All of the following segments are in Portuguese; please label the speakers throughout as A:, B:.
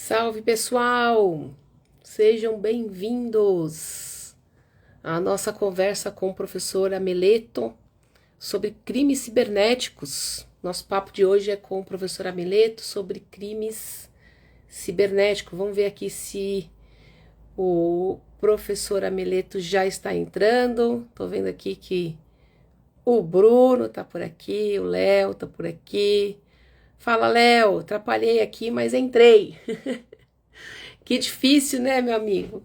A: Salve pessoal! Sejam bem-vindos à nossa conversa com o professor Ameleto sobre crimes cibernéticos. Nosso papo de hoje é com o professor Ameleto sobre crimes cibernéticos. Vamos ver aqui se o professor Ameleto já está entrando. Estou vendo aqui que o Bruno está por aqui, o Léo está por aqui. Fala, Léo, atrapalhei aqui, mas entrei. Que difícil, né, meu amigo?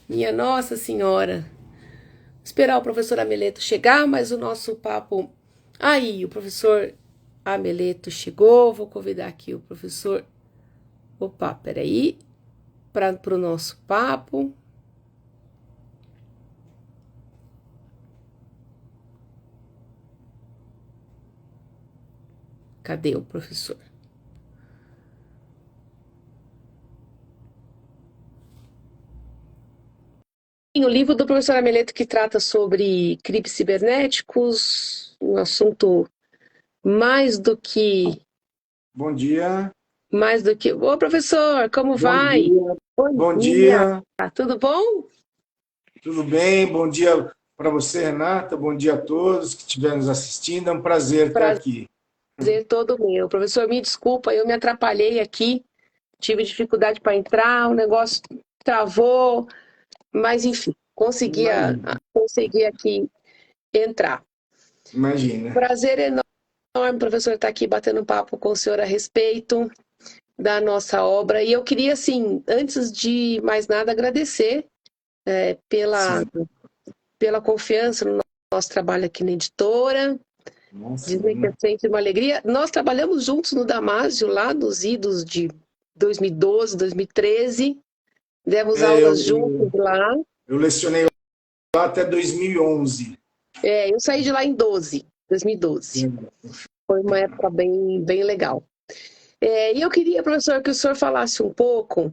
A: Minha Nossa Senhora. Esperar o professor Ameleto chegar, mas o nosso papo. Aí, o professor Ameleto chegou. Vou convidar aqui o professor. Opa, peraí. Para o nosso papo. Cadê o professor? O livro do professor Ameleto que trata sobre crimes cibernéticos, um assunto mais do que.
B: Bom dia,
A: Ô, professor, como
B: bom
A: vai?
B: dia,
A: Bom
B: bom
A: dia,
B: dia,
A: tudo bom?
B: tudo bem? Bom dia para você, Renata, bom dia a todos que estiverem nos assistindo, é um prazer estar aqui.
A: Prazer todo meu. Professor, me desculpa, eu me atrapalhei aqui, tive dificuldade para entrar, o negócio travou, mas enfim,
B: Imagina,
A: consegui aqui entrar.
B: imagina.
A: Prazer enorme, professor, estar aqui batendo um papo com o senhor a respeito da nossa obra. E eu queria, assim, antes de mais nada, agradecer pela,
B: Sim,
A: pela confiança no nosso trabalho aqui na editora.
B: nossa,
A: Dizer que é sempre uma alegria. Nós trabalhamos juntos no Damásio, lá nos idos de 2012, 2013. Demos
B: é,
A: aulas juntos lá.
B: eu lecionei lá até 2011.
A: Eu saí de lá em 2012. Foi uma época bem, bem legal. E eu queria, professor, que o senhor falasse um pouco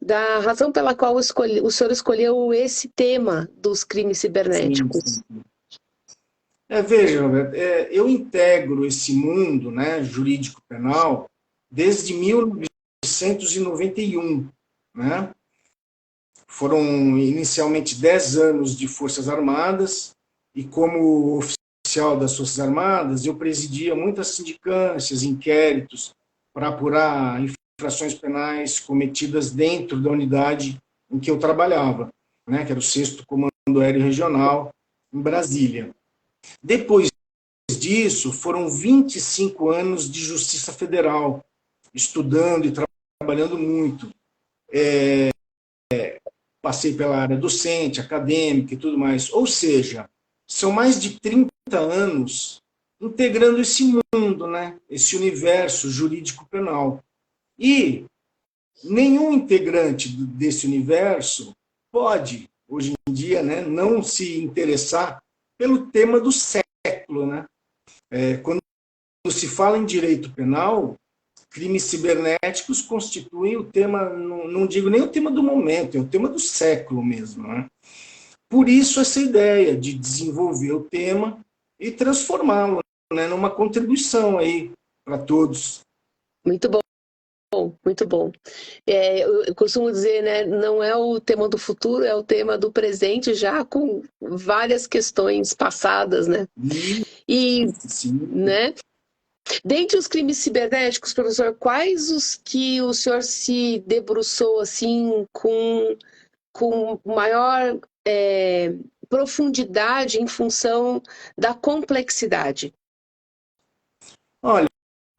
A: da razão pela qual o senhor escolheu esse tema dos crimes
B: Sim,
A: cibernéticos.
B: sim. Veja, Roberto, eu integro esse mundo, né, jurídico penal desde 1991, né? Foram inicialmente 10 anos de Forças Armadas, e como oficial das Forças Armadas, eu presidia muitas sindicâncias, inquéritos, para apurar infrações penais cometidas dentro da unidade em que eu trabalhava, né, que era o 6º Comando Aéreo Regional, em Brasília. Depois disso, foram 25 anos de Justiça Federal, estudando e trabalhando muito. Passei pela área docente, acadêmica e tudo mais. Ou seja, são mais de 30 anos integrando esse mundo, né? Esse universo jurídico penal. E nenhum integrante desse universo pode, hoje em dia, né, não se interessar pelo tema do século. Né? Quando se fala em direito penal, crimes cibernéticos constituem o tema, não digo nem o tema do momento, é o tema do século mesmo. Né? Por isso essa ideia de desenvolver o tema e transformá-lo, né, numa contribuição aí para todos.
A: Muito bom. Muito bom. Eu costumo dizer, né, não é o tema do futuro, é o tema do presente, já com várias questões passadas, né?
B: E,
A: E,
B: sim,
A: né, dentre os crimes cibernéticos, professor, quais os que o senhor se debruçou, assim, com maior profundidade em função da complexidade?
B: olha,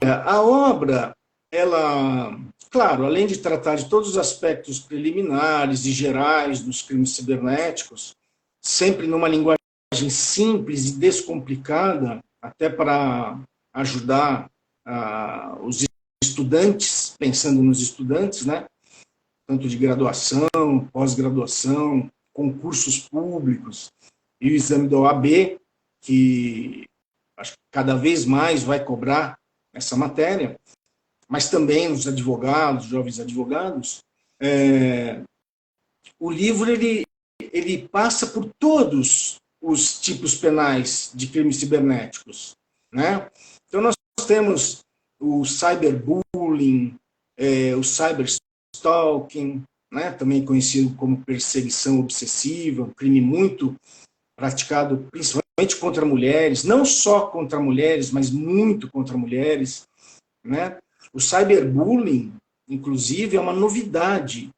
B: a obra, ela, claro, além de tratar de todos os aspectos preliminares e gerais dos crimes cibernéticos, sempre numa linguagem simples e descomplicada, até para ajudar os estudantes, pensando nos estudantes, né? Tanto de graduação, pós-graduação, concursos públicos e o exame da OAB, que acho que cada vez mais vai cobrar essa matéria, mas também os advogados, jovens advogados. O livro ele passa por todos os tipos penais de crimes cibernéticos, né? Então nós temos o cyberbullying, o cyberstalking, né, também conhecido como perseguição obsessiva, um crime muito praticado principalmente contra mulheres, não só contra mulheres, mas muito contra mulheres, né? O cyberbullying, inclusive, é uma novidade.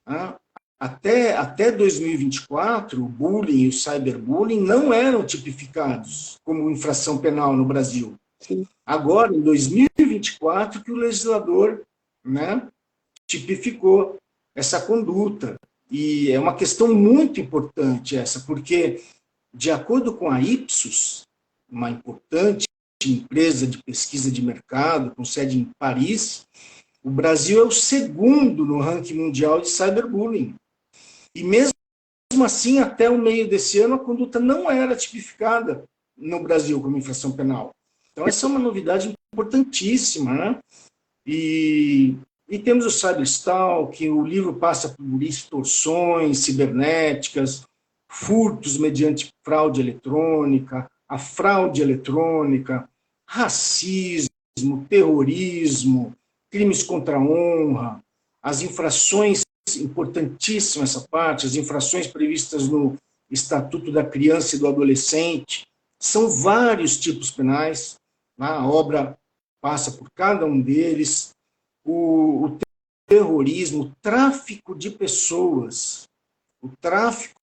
B: Né? Até 2024, o bullying e o cyberbullying não eram tipificados como infração penal no Brasil.
A: Sim.
B: Agora, em 2024, que o legislador, né, tipificou essa conduta. E é uma questão muito importante essa, porque, de acordo com a Ipsos, uma importante empresa de pesquisa de mercado, com sede em Paris, o Brasil é o segundo no ranking mundial de cyberbullying. E mesmo assim, até o meio desse ano, a conduta não era tipificada no Brasil como infração penal. Então, essa é uma novidade importantíssima, né? E temos o cyberstalking, o livro passa por extorsões cibernéticas, furtos mediante fraude eletrônica, a fraude eletrônica, racismo, terrorismo, crimes contra a honra, as infrações, importantíssima essa parte, as infrações previstas no Estatuto da Criança e do Adolescente, são vários tipos penais, a obra passa por cada um deles, o terrorismo, o tráfico de pessoas, o tráfico,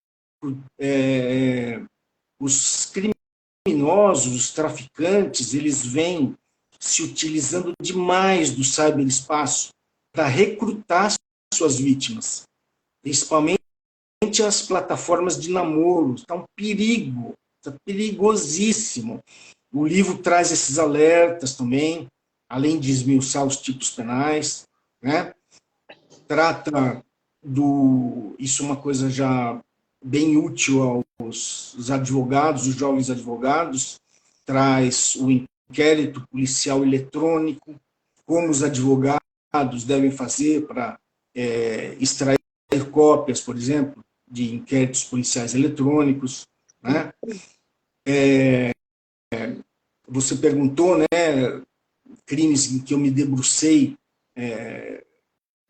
B: os criminosos, os traficantes, eles vêm se utilizando demais do cyberespaço para recrutar suas vítimas, principalmente as plataformas de namoro. Está um perigo, está perigosíssimo. O livro traz esses alertas também, além de esmiuçar os tipos penais, né? Trata isso é uma coisa já bem útil aos advogados, os jovens advogados, traz o inquérito policial eletrônico, como os advogados devem fazer para extrair cópias, por exemplo, de inquéritos policiais eletrônicos, né? Você perguntou, né, crimes em que eu me debrucei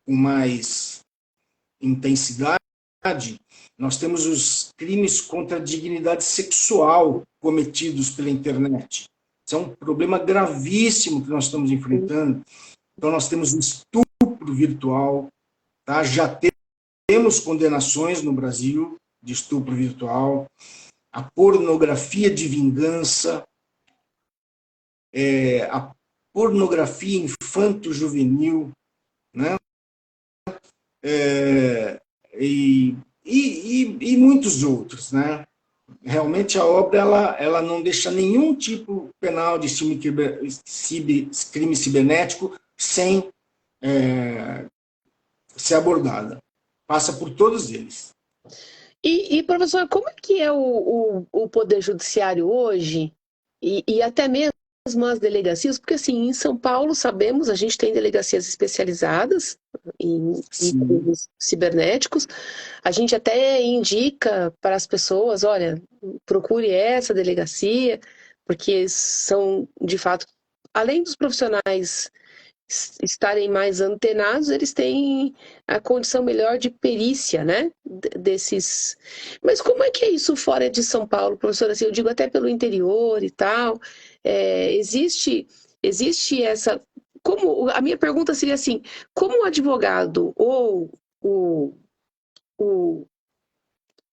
B: com mais intensidade. Nós temos os crimes contra a dignidade sexual cometidos pela internet. Isso é um problema gravíssimo que nós estamos enfrentando. Então, nós temos o estupro virtual, tá? Já temos condenações no Brasil de estupro virtual, a pornografia de vingança, a pornografia infanto-juvenil, né? E muitos outros, né? Realmente a obra ela não deixa nenhum tipo penal de crime cibernético sem ser abordada. Passa por todos eles.
A: Professor, como é que é o Poder Judiciário hoje, e até mesmo as delegacias? Porque, assim, em São Paulo, sabemos, a gente tem delegacias especializadas em crimes cibernéticos. A gente até indica para as pessoas, olha, procure essa delegacia, porque são, de fato, além dos profissionais estarem mais antenados, eles têm a condição melhor de perícia, né, desses... Mas como é que é isso fora de São Paulo, professor? Assim, eu digo até pelo interior e tal, existe essa... A minha pergunta seria assim, como o advogado ou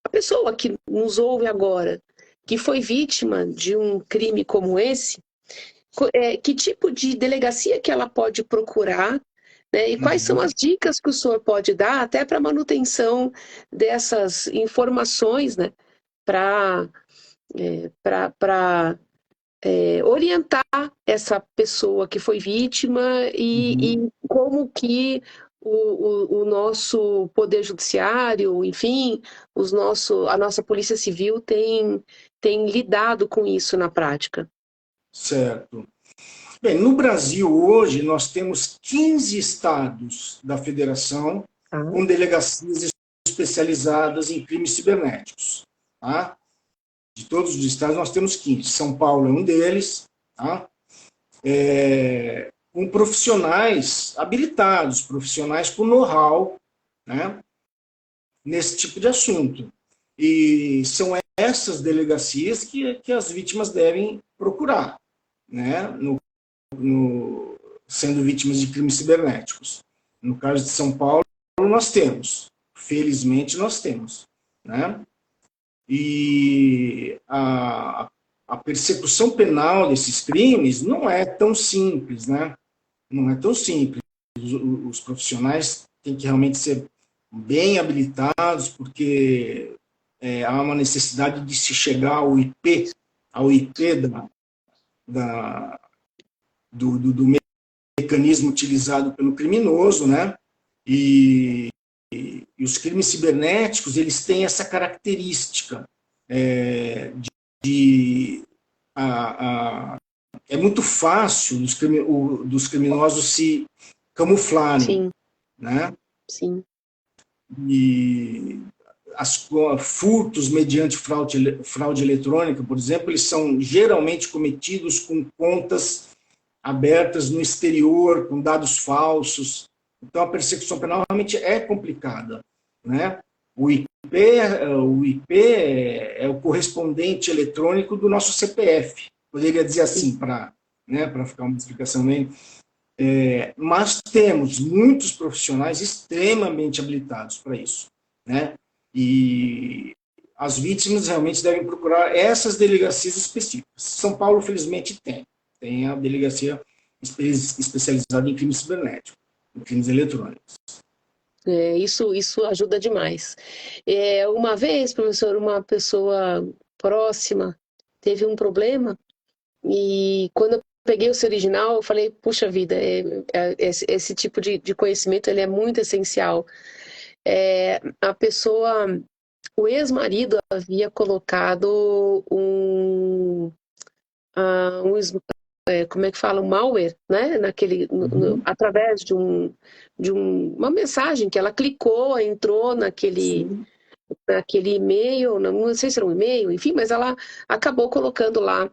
A: a pessoa que nos ouve agora, que foi vítima de um crime como esse, que tipo de delegacia que ela pode procurar, né? E quais são as dicas que o senhor pode dar até para a manutenção dessas informações, né? Para orientar essa pessoa que foi vítima e como que o nosso poder judiciário, enfim, a nossa polícia civil tem lidado com isso na prática.
B: Certo. Bem, no Brasil hoje nós temos 15 estados da federação com delegacias especializadas em crimes cibernéticos. Tá? De todos os estados nós temos 15. São Paulo é um deles. Tá? com profissionais habilitados, profissionais com know-how, né, nesse tipo de assunto. E são essas delegacias que as vítimas devem procurar, né, sendo vítimas de crimes cibernéticos. No caso de São Paulo, nós temos. Felizmente, nós temos. Né? E a persecução penal desses crimes não é tão simples, né? Não é tão simples. Os profissionais têm que realmente ser bem habilitados, porque há uma necessidade de se chegar ao IP do mecanismo utilizado pelo criminoso, né? E os crimes cibernéticos, eles têm essa característica é muito fácil dos criminosos se camuflarem,
A: Sim.
B: né?
A: Sim.
B: E furtos mediante fraude eletrônica, por exemplo, eles são geralmente cometidos com contas abertas no exterior, com dados falsos. Então, a persecução penal realmente é complicada, né? O IP é o correspondente eletrônico do nosso CPF. Poderia dizer assim, para ficar uma explicação bem. Mas temos muitos profissionais extremamente habilitados para isso, né? E as vítimas realmente devem procurar essas delegacias específicas. São Paulo, felizmente, tem a delegacia especializada em crimes cibernéticos, em crimes eletrônicos.
A: Isso ajuda demais. Uma vez, professor, uma pessoa próxima teve um problema e quando eu peguei o seu original, eu falei, puxa vida, esse tipo de conhecimento ele é muito essencial. A pessoa, o ex-marido havia colocado como é que fala, um malware, né? Através de uma mensagem que ela clicou, entrou naquele e-mail, não sei se era um e-mail, enfim, mas ela acabou colocando lá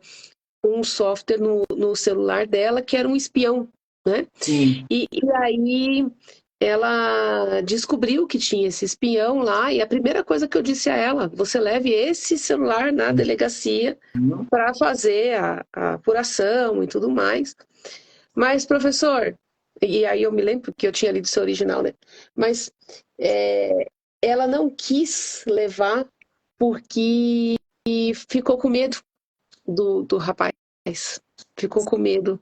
A: um software no celular dela que era um espião, né?
B: Sim.
A: E aí ela descobriu que tinha esse espião lá e a primeira coisa que eu disse a ela, você leve esse celular na delegacia para fazer a apuração e tudo mais. Mas, professor, e aí eu me lembro que eu tinha lido seu original, né? Mas ela não quis levar porque ficou com medo do rapaz. Ficou com medo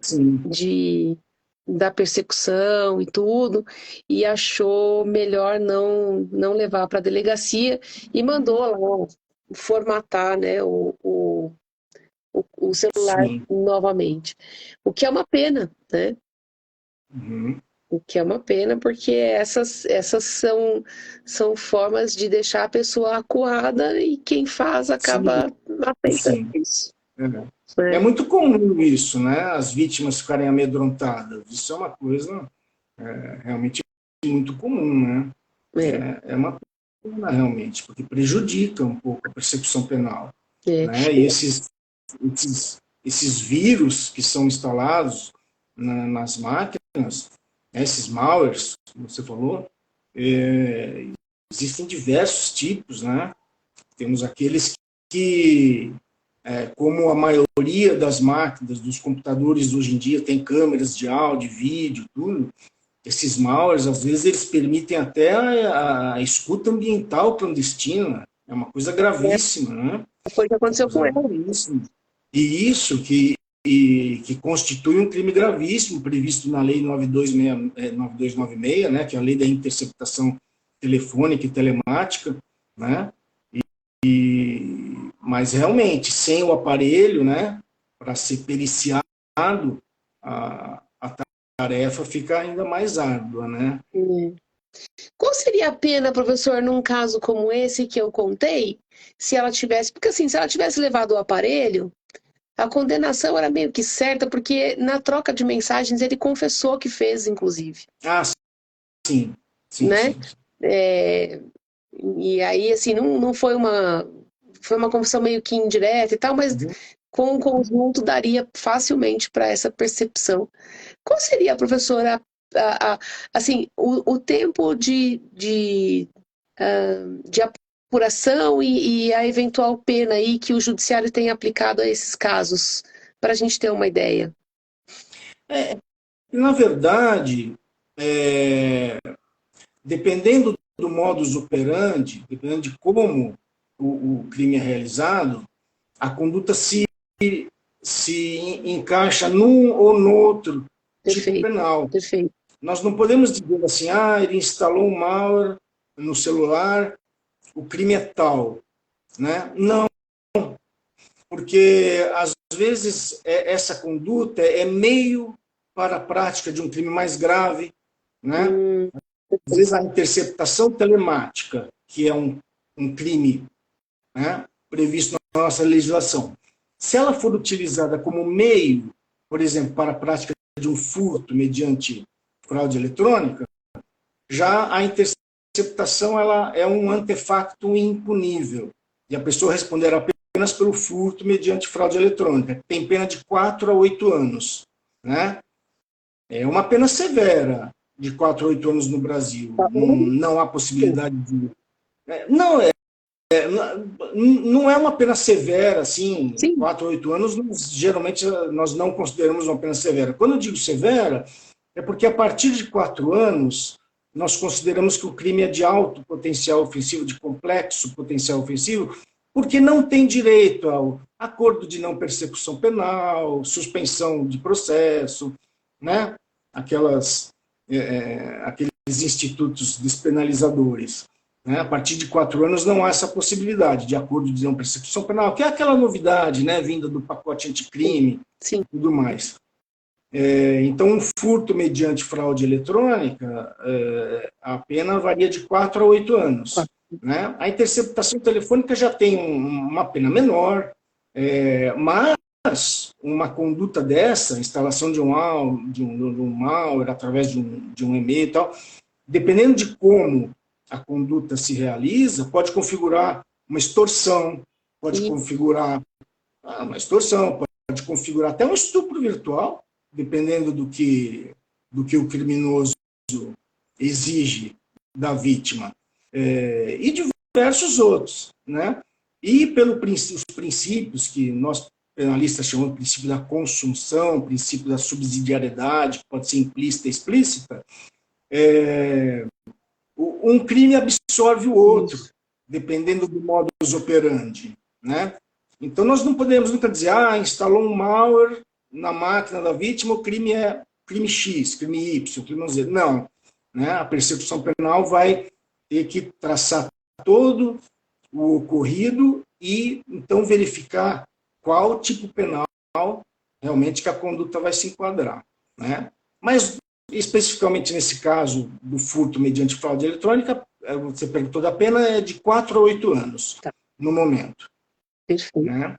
A: da persecução e tudo, e achou melhor não levar para a delegacia e mandou lá formatar, né, o celular novamente. O que é uma pena, né? O que é uma pena, porque essas são formas de deixar a pessoa acuada e quem faz acaba aceitando isso.
B: É muito comum isso, né? As vítimas ficarem amedrontadas. Isso é uma coisa realmente muito comum, né? É uma pena, realmente, porque prejudica um pouco a persecução penal. Né? E esses vírus que são instalados nas máquinas, esses malwares, como você falou, existem diversos tipos, né? Temos aqueles que como a maioria das máquinas, dos computadores hoje em dia tem câmeras de áudio, vídeo, tudo, esses malwares, às vezes, eles permitem até a escuta ambiental clandestina. É uma coisa gravíssima, né?
A: Foi o que aconteceu com ela.
B: E isso que constitui um crime gravíssimo, previsto na Lei 9296, né, que é a Lei da Interceptação Telefônica e Telemática, né? Mas realmente, sem o aparelho, né, para ser periciado, a tarefa fica ainda mais árdua, né?
A: Qual seria a pena, professor, num caso como esse que eu contei, se ela tivesse... Porque assim, se ela tivesse levado o aparelho, a condenação era meio que certa, porque na troca de mensagens ele confessou que fez, inclusive.
B: Ah, sim.
A: Né?
B: Sim.
A: E aí, assim, não foi uma... Foi uma confissão meio que indireta e tal, mas com o conjunto daria facilmente para essa percepção. Qual seria, professora, assim, o tempo de apuração e a eventual pena aí que o judiciário tem aplicado a esses casos, para a gente ter uma ideia?
B: Na verdade, dependendo do modus operandi, dependendo de como o crime é realizado, a conduta se encaixa num ou no outro tipo
A: Perfeito,
B: penal.
A: perfeito.
B: Nós não podemos dizer assim, ele instalou um malware no celular, o crime é tal. Né? Não, porque às vezes essa conduta é meio para a prática de um crime mais grave. Né? Às vezes a interceptação telemática, que é um crime, né, previsto na nossa legislação, se ela for utilizada como meio, por exemplo, para a prática de um furto mediante fraude eletrônica, já a interceptação ela é um antefacto impunível e a pessoa responderá apenas pelo furto mediante fraude eletrônica. Tem pena de 4 a 8 anos. Né? É uma pena severa, de 4 a 8 anos no Brasil. Não há possibilidade de... Não, não é uma pena severa, assim,
A: Sim.
B: 4 a 8 anos, geralmente nós não consideramos uma pena severa. Quando eu digo severa, é porque a partir de 4 anos, nós consideramos que o crime é de alto potencial ofensivo, de complexo potencial ofensivo, porque não tem direito ao acordo de não persecução penal, suspensão de processo, né? Aqueles institutos despenalizadores. Né? A partir de 4 anos não há essa possibilidade de acordo de não persecução penal, que é aquela novidade, né, vinda do pacote anticrime e tudo mais. Então, um furto mediante fraude eletrônica, a pena varia de 4 a 8 anos. Né? A interceptação telefônica já tem uma pena menor, mas uma conduta dessa, instalação de um malware através de um e-mail e tal, dependendo de como a conduta se realiza, pode configurar uma extorsão, pode configurar pode configurar até um estupro virtual, dependendo do que o criminoso exige da vítima, e diversos outros. Né? E pelos princípios que nós penalistas chamamos de princípio da consunção, princípio da subsidiariedade, que pode ser implícita e explícita, um crime absorve o outro, dependendo do modus operandi. Né? Então, nós não podemos nunca dizer, instalou um malware na máquina da vítima, o crime é crime X, crime Y, crime Z. Não. Né? A persecução penal vai ter que traçar todo o ocorrido e, então, verificar qual tipo penal realmente que a conduta vai se enquadrar. Né? Mas, especificamente nesse caso do furto mediante fraude eletrônica, você perguntou da pena, é de 4 a 8 anos, no momento.
A: Perfeito.
B: Né?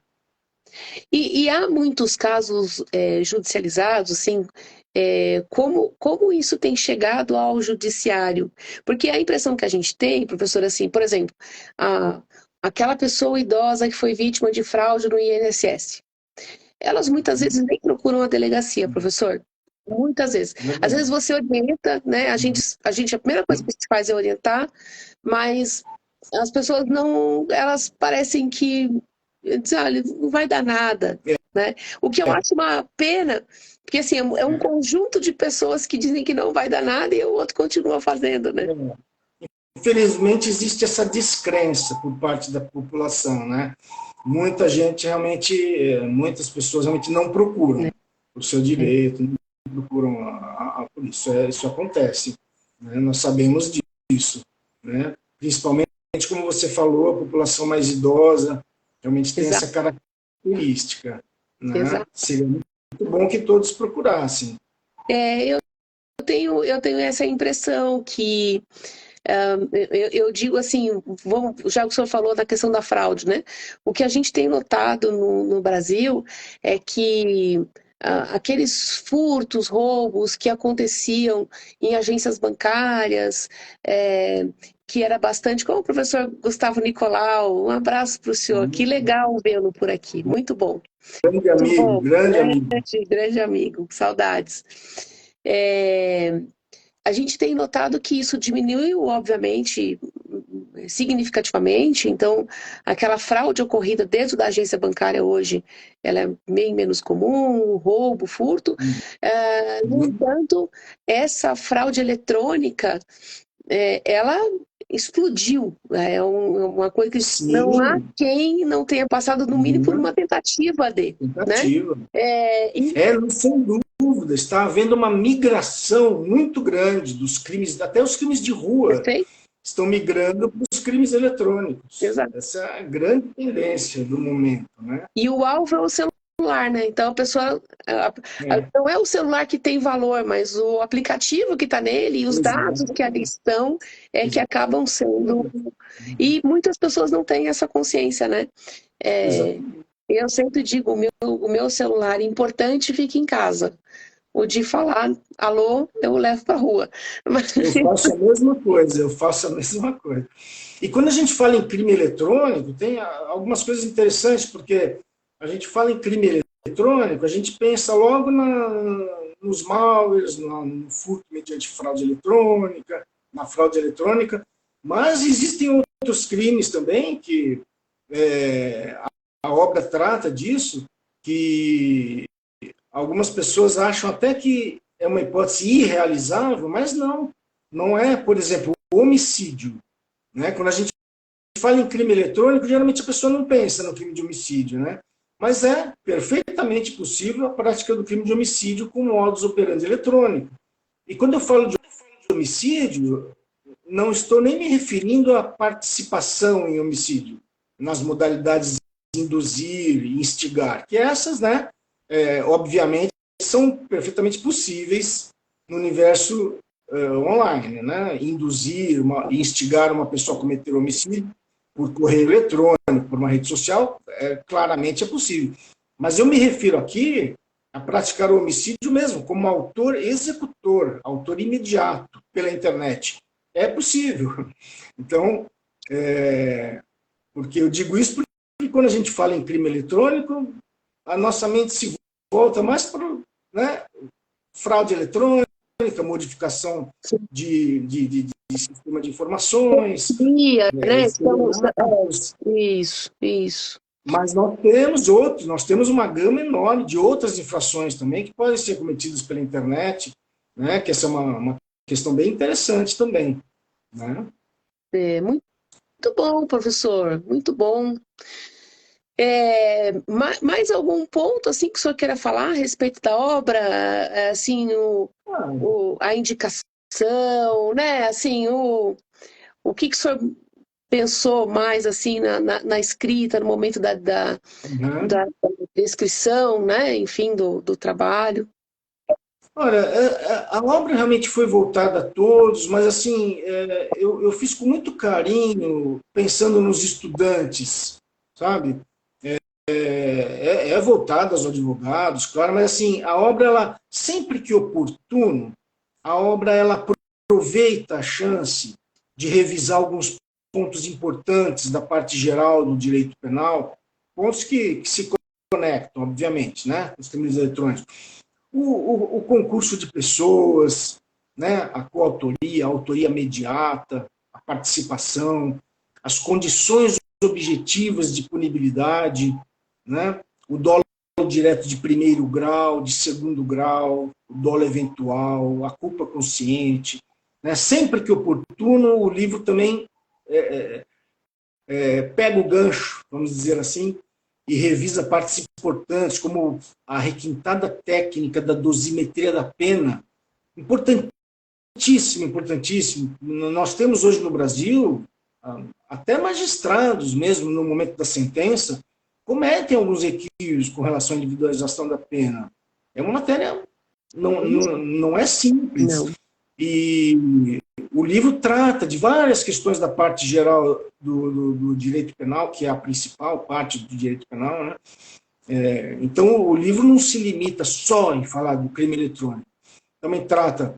A: E há muitos casos judicializados, assim, como isso tem chegado ao judiciário? Porque a impressão que a gente tem, professor, assim, por exemplo, aquela pessoa idosa que foi vítima de fraude no INSS, elas muitas vezes nem procuram a delegacia, professor. Muitas vezes. Às vezes você orienta, né? A gente, a primeira coisa que a gente faz é orientar, mas as pessoas não, elas parecem que dizem, olha, não vai dar nada, né? O que eu acho uma pena, porque assim, é um conjunto de pessoas que dizem que não vai dar nada e o outro continua fazendo, né?
B: Infelizmente existe essa descrença por parte da população, né? Muita gente realmente, muitas pessoas realmente não procuram o seu direito, não procuram a polícia. Isso acontece, né? Nós sabemos disso, né? Principalmente, como você falou, a população mais idosa realmente tem essa característica, né? Seria muito bom que todos procurassem.
A: Eu tenho essa impressão que eu digo assim, já que o senhor falou da questão da fraude, né? O que a gente tem notado no Brasil é que aqueles furtos, roubos que aconteciam em agências bancárias, que era bastante, como o professor Gustavo Nicolau. Um abraço para o senhor, que legal vê-lo por aqui, muito bom.
B: Grande
A: Muito
B: amigo,
A: bom,
B: grande amigo.
A: grande amigo, saudades. A gente tem notado que isso diminuiu, obviamente, significativamente. Então, aquela fraude ocorrida dentro da agência bancária hoje, ela é bem menos comum, o roubo, o furto. No entanto, essa fraude eletrônica, ela explodiu. Uma coisa que não há
B: Sim.
A: quem não tenha passado, no mínimo, por uma tentativa de.
B: Tentativa.
A: Né?
B: Sem dúvida, está havendo uma migração muito grande dos crimes, até os crimes de rua
A: Perfeito?
B: estão migrando para os crimes eletrônicos.
A: Exato.
B: Essa é a grande tendência do momento, né?
A: E o alvo é o celular, né? Então a pessoa. Não é o celular que tem valor, mas o aplicativo que está nele e os dados que ali estão que acabam sendo. E muitas pessoas não têm essa consciência, né? Eu sempre digo, o meu celular importante fica em casa. O de falar alô, eu levo para a rua.
B: Eu faço a mesma coisa, eu faço a mesma coisa. E quando a gente fala em crime eletrônico, tem algumas coisas interessantes, porque a gente fala em crime eletrônico, a gente pensa logo nos malwares, no furto mediante fraude eletrônica, na fraude eletrônica, mas existem outros crimes também que a obra trata disso, que algumas pessoas acham até que é uma hipótese irrealizável, mas não é. Por exemplo, o homicídio. Né? Quando a gente fala em crime eletrônico, geralmente a pessoa não pensa no crime de homicídio, né? Mas é perfeitamente possível a prática do crime de homicídio com modus operandi eletrônico. E quando eu falo de homicídio, não estou nem me referindo à participação em homicídio, nas modalidades de induzir e instigar, que essas, né, obviamente, são perfeitamente possíveis no universo online, né? Induzir, instigar uma pessoa a cometer homicídio por correio eletrônico, por uma rede social, claramente é possível. Mas eu me refiro aqui a praticar o homicídio mesmo, como autor-executor, autor imediato, pela internet. É possível. Então, porque eu digo isso porque quando a gente fala em crime eletrônico, a nossa mente se volta mais para, né, fraude eletrônica, modificação de sistema de informações.
A: Né? Isso.
B: Mas nós temos uma gama enorme de outras infrações também que podem ser cometidas pela internet, né? Que essa é uma questão bem interessante também. Né?
A: Muito bom, professor, muito bom. Mais algum ponto assim que o senhor queira falar a respeito da obra, assim, a indicação, né? Assim, o que o senhor pensou mais assim na escrita, no momento da descrição, né? Enfim, do trabalho.
B: Olha, a obra realmente foi voltada a todos, mas assim, eu fiz com muito carinho, pensando nos estudantes, sabe? É voltada aos advogados, claro, mas assim, a obra, ela, sempre que oportuno, a obra ela aproveita a chance de revisar alguns pontos importantes da parte geral do direito penal, pontos que se conectam, obviamente, né, os crimes eletrônicos. O concurso de pessoas, né, a coautoria, a autoria mediata, a participação, as condições objetivas de punibilidade, né, o dolo direto de primeiro grau, de segundo grau, o dolo eventual, a culpa consciente. Né, sempre que oportuno, o livro também pega o gancho, vamos dizer assim, e revisa partes importantes, como a requintada técnica da dosimetria da pena. Importantíssimo, importantíssimo. Nós temos hoje no Brasil, até magistrados mesmo, no momento da sentença, cometem alguns equívocos com relação à individualização da pena. É uma matéria, não é simples. Não. E o livro trata de várias questões da parte geral do direito penal, que é a principal parte do direito penal, né? Então, o livro não se limita só em falar do crime eletrônico. Também trata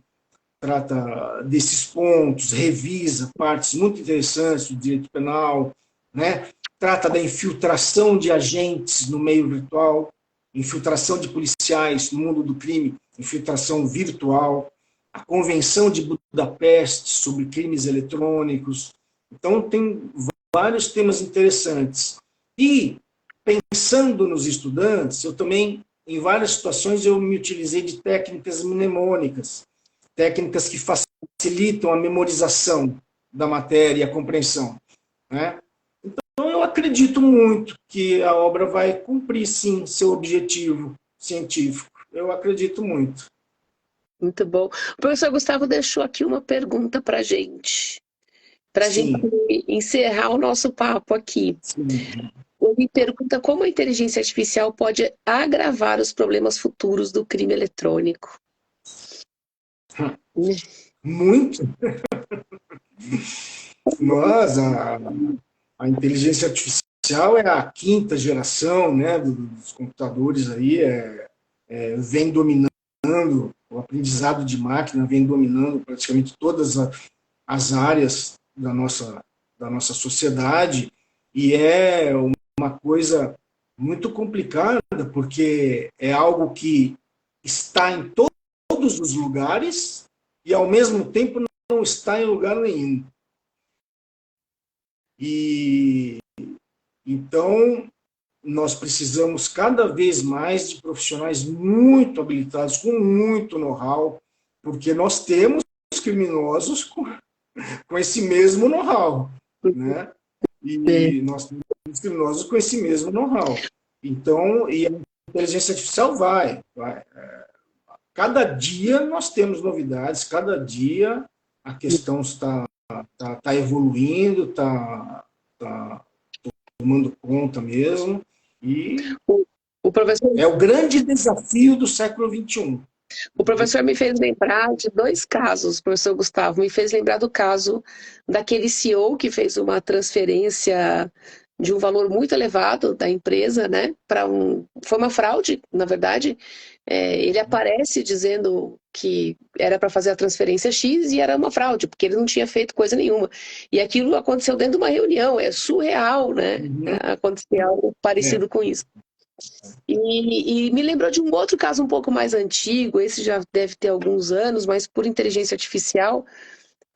B: trata desses pontos, revisa partes muito interessantes do direito penal, né? Trata da infiltração de agentes no meio virtual, infiltração de policiais no mundo do crime, infiltração virtual, a Convenção de Budapeste sobre crimes eletrônicos. Então, tem vários temas interessantes. E, pensando nos estudantes, eu também, em várias situações, eu me utilizei de técnicas mnemônicas, técnicas que facilitam a memorização da matéria e a compreensão, né? Então, eu acredito muito que a obra vai cumprir, sim, seu objetivo científico. Eu acredito muito.
A: Muito bom. O professor Gustavo deixou aqui uma pergunta para a gente
B: Sim,
A: encerrar o nosso papo aqui.
B: sim.
A: Ele pergunta como a inteligência artificial pode agravar os problemas futuros do crime eletrônico.
B: Muito. Nossa, a inteligência artificial é a quinta geração, né, dos computadores aí, vem dominando, o aprendizado de máquina vem dominando praticamente todas as áreas da nossa sociedade, e é uma coisa muito complicada, porque é algo que está em todos os lugares e, ao mesmo tempo, não está em lugar nenhum. E então nós precisamos cada vez mais de profissionais muito habilitados, com muito know-how, porque nós temos criminosos com esse mesmo know-how, né? E nós temos criminosos com esse mesmo know-how. Então, e a inteligência artificial vai. Cada dia nós temos novidades, cada dia a questão está evoluindo, está tomando conta mesmo, e
A: O professor,
B: é o grande desafio do século XXI.
A: o professor me fez lembrar de dois casos, o professor Gustavo, me fez lembrar do caso daquele CEO que fez uma transferência de um valor muito elevado da empresa, né, foi uma fraude, na verdade. Ele aparece dizendo que era para fazer a transferência X e era uma fraude, porque ele não tinha feito coisa nenhuma. E aquilo aconteceu dentro de uma reunião, é surreal, né?
B: Uhum.
A: Acontecer algo parecido com isso. E me lembrou de um outro caso um pouco mais antigo, esse já deve ter alguns anos, mas por inteligência artificial,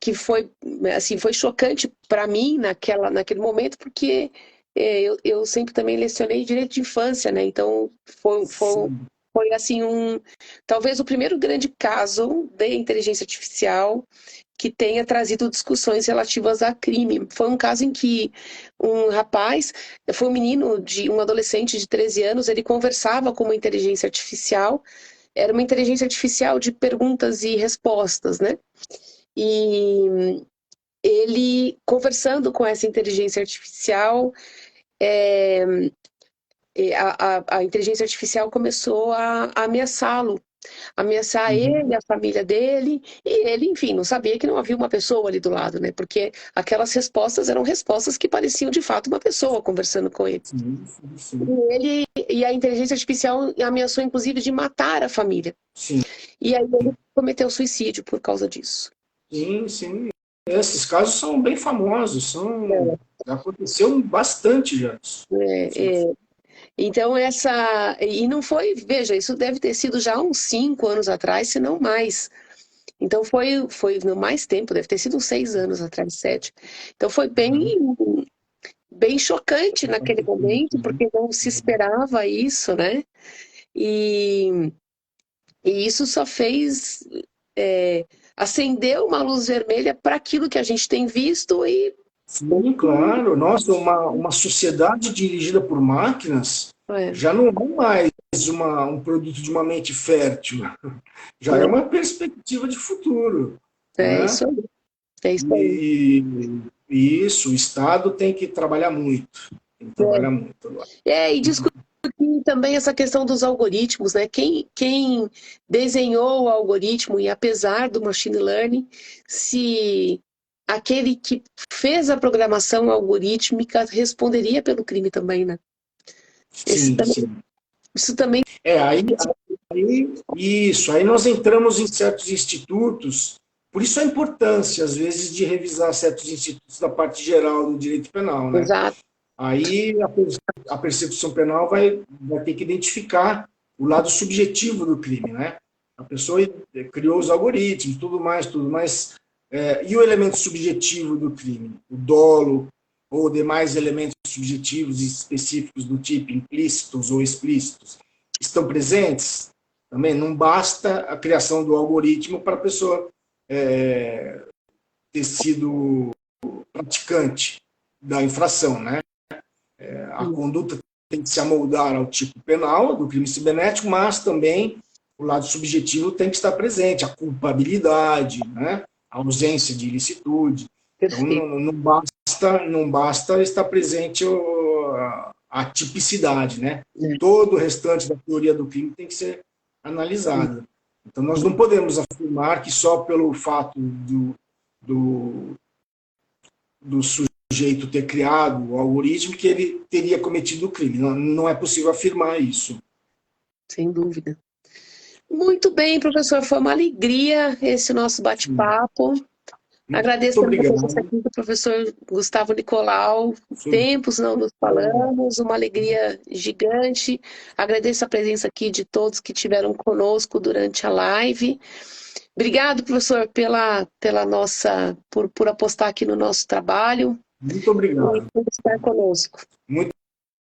A: que foi, assim, foi chocante para mim naquele momento, porque eu sempre também lecionei direito de infância, né? Então foi assim talvez o primeiro grande caso de inteligência artificial que tenha trazido discussões relativas a crime. Foi um caso em que um rapaz, foi um adolescente de 13 anos, ele conversava com uma inteligência artificial, era uma inteligência artificial de perguntas e respostas, né? E ele, conversando com essa inteligência artificial, a inteligência artificial começou a ameaçá-lo, ameaçar ele, a família dele, e ele, enfim, não sabia que não havia uma pessoa ali do lado, né? Porque aquelas respostas eram respostas que pareciam de fato uma pessoa conversando com ele.
B: Sim.
A: E a inteligência artificial ameaçou, inclusive, de matar a família.
B: Sim.
A: E aí ele cometeu suicídio por causa disso.
B: Sim. Esses casos são bem famosos, aconteceu bastante já.
A: Então, e não foi, veja, isso deve ter sido já uns 5 anos atrás, se não mais. Então, foi no mais tempo, deve ter sido uns 6 anos atrás, 7. Então, foi bem chocante naquele momento, porque não se esperava isso, né? E isso só fez acender uma luz vermelha para aquilo que a gente tem visto e...
B: Sim, claro. Nossa, uma sociedade dirigida por máquinas já não é mais um produto de uma mente fértil. Já é uma perspectiva de futuro. Né?
A: Isso aí. É isso aí.
B: E isso, o Estado tem que trabalhar muito. Tem que trabalhar muito.
A: E discutir também essa questão dos algoritmos, né? Quem desenhou o algoritmo, e apesar do machine learning, se aquele que fez a programação algorítmica responderia pelo crime também, né?
B: Sim.
A: Isso também...
B: Aí nós entramos em certos institutos Por isso a importância, às vezes, de revisar certos institutos da parte geral do direito penal, né?
A: Exato.
B: Aí a persecução penal vai ter que identificar o lado subjetivo do crime, né? A pessoa criou os algoritmos, tudo mais. E o elemento subjetivo do crime? O dolo ou demais elementos subjetivos e específicos do tipo implícitos ou explícitos estão presentes? Também não basta a criação do algoritmo para a pessoa ter sido praticante da infração, né? A conduta tem que se amoldar ao tipo penal do crime cibernético, mas também o lado subjetivo tem que estar presente, a culpabilidade, né? A ausência de ilicitude. Então, não basta estar presente a tipicidade, né? Todo o restante da teoria do crime tem que ser analisado. Então, nós não podemos afirmar que só pelo fato do sujeito ter criado o algoritmo que ele teria cometido o crime. Não é possível afirmar isso.
A: Sem dúvida. Muito bem, professor. Foi uma alegria esse nosso bate-papo. Agradeço a presença aqui do professor Gustavo Nicolau. Tempos não nos falamos, uma alegria gigante. Agradeço a presença aqui de todos que estiveram conosco durante a live. Obrigado, professor, por apostar aqui no nosso trabalho.
B: Muito obrigado.
A: E por estar conosco.
B: Muito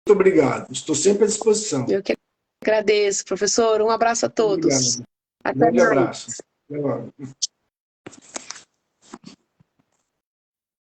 B: obrigado. Estou sempre à disposição.
A: Eu que agradeço, professor. Um abraço a todos.
B: Obrigado. Até mais. Grande abraço. Até logo.